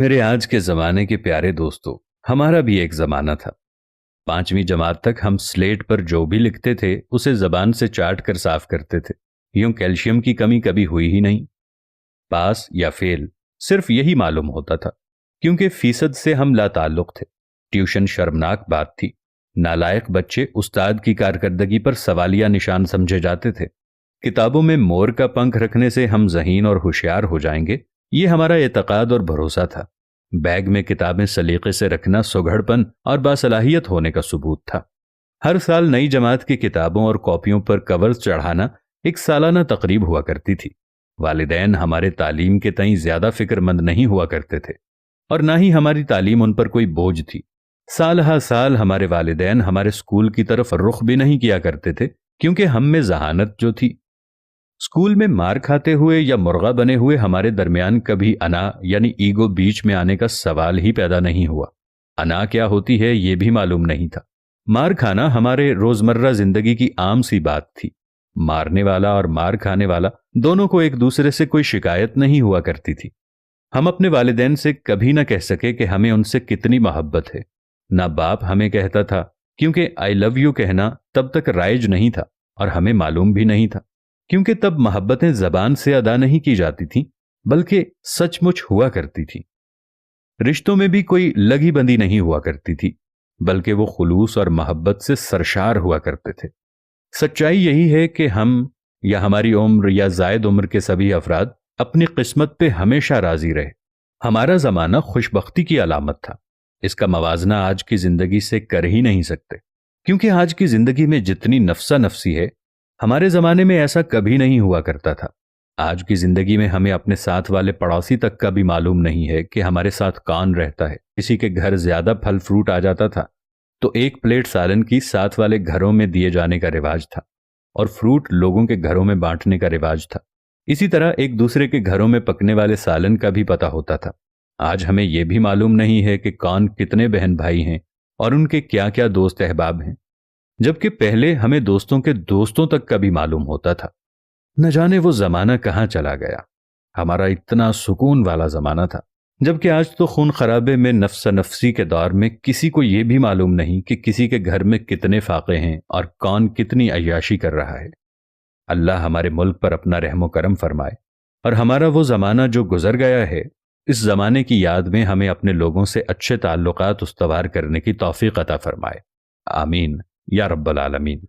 मेरे आज के ज़माने के प्यारे दोस्तों, हमारा भी एक ज़माना था। 5वीं जमात तक हम स्लेट पर जो भी लिखते थे उसे ज़बान से चाट कर साफ करते थे। यूं कैल्शियम की कमी कभी हुई ही नहीं। पास या फेल सिर्फ यही मालूम होता था, क्योंकि फीसद से हम लाताल्लुक थे। ट्यूशन शर्मनाक बात थी। नालायक बच्चे उस्ताद की कारकर्दगी पर सवालिया निशान समझे जाते थे। किताबों में मोर का पंख रखने से हम ज़हीन और होशियार हो जाएंगे, ये हमारा एतकाद और भरोसा था। बैग में किताबें सलीके से रखना सुघड़पन और बासलाहियत होने का सबूत था। हर साल नई जमात की किताबों और कॉपियों पर कवर्स चढ़ाना एक सालाना तकरीब हुआ करती थी। वालिदैन हमारे तालीम के तई ज्यादा फिक्रमंद नहीं हुआ करते थे, और ना ही हमारी तालीम उन पर कोई बोझ थी। साल हा साल हमारे वालिदैन हमारे स्कूल की तरफ रुख भी नहीं किया करते थे, क्योंकि हम में जहानत जो थी। स्कूल में मार खाते हुए या मुर्गा बने हुए हमारे दरमियान कभी अना यानी ईगो बीच में आने का सवाल ही पैदा नहीं हुआ। अना क्या होती है ये भी मालूम नहीं था। मार खाना हमारे रोजमर्रा जिंदगी की आम सी बात थी। मारने वाला और मार खाने वाला दोनों को एक दूसरे से कोई शिकायत नहीं हुआ करती थी। हम अपने वालिदैन से कभी ना कह सके कि हमें उनसे कितनी मोहब्बत है। ना बाप हमें कहता था, क्योंकि आई लव यू कहना तब तक राइज नहीं था और हमें मालूम भी नहीं था, क्योंकि तब मोहब्बतें जबान से अदा नहीं की जाती थीं, बल्कि सचमुच हुआ करती थी। रिश्तों में भी कोई लगी बंदी नहीं हुआ करती थी, बल्कि वो खुलूस और मोहब्बत से सरशार हुआ करते थे। सच्चाई यही है कि हम या हमारी उम्र या जायद उम्र के सभी अफराद अपनी किस्मत पे हमेशा राजी रहे। हमारा जमाना खुशबख्ती की अलामत था। इसका मवाजना आज की जिंदगी से कर ही नहीं सकते, क्योंकि आज की जिंदगी में जितनी नफसा नफसी है, हमारे जमाने में ऐसा कभी नहीं हुआ करता था। आज की जिंदगी में हमें अपने साथ वाले पड़ोसी तक का भी मालूम नहीं है कि हमारे साथ कौन रहता है। किसी के घर ज्यादा फल फ्रूट आ जाता था तो एक प्लेट सालन की साथ वाले घरों में दिए जाने का रिवाज था, और फ्रूट लोगों के घरों में बांटने का रिवाज था। इसी तरह एक दूसरे के घरों में पकने वाले सालन का भी पता होता था। आज हमें यह भी मालूम नहीं है कि कौन कितने बहन भाई हैं और उनके क्या क्या दोस्त अहबाब हैं, जबकि पहले हमें दोस्तों के दोस्तों तक का भी मालूम होता था। न जाने वो जमाना कहां चला गया। हमारा इतना सुकून वाला जमाना था, जबकि आज तो खून खराबे में नफ्सा नफसी के दौर में किसी को यह भी मालूम नहीं कि किसी के घर में कितने फाके हैं और कौन कितनी अय्याशी कर रहा है। अल्लाह हमारे मुल्क पर अपना रहमो करम फरमाए, और हमारा वो जमाना जो गुजर गया है, इस जमाने की याद में हमें अपने लोगों से अच्छे ताल्लुकात उस्तवार करने की तौफीक अता फरमाए। आमीन या रब्बल आलमीन।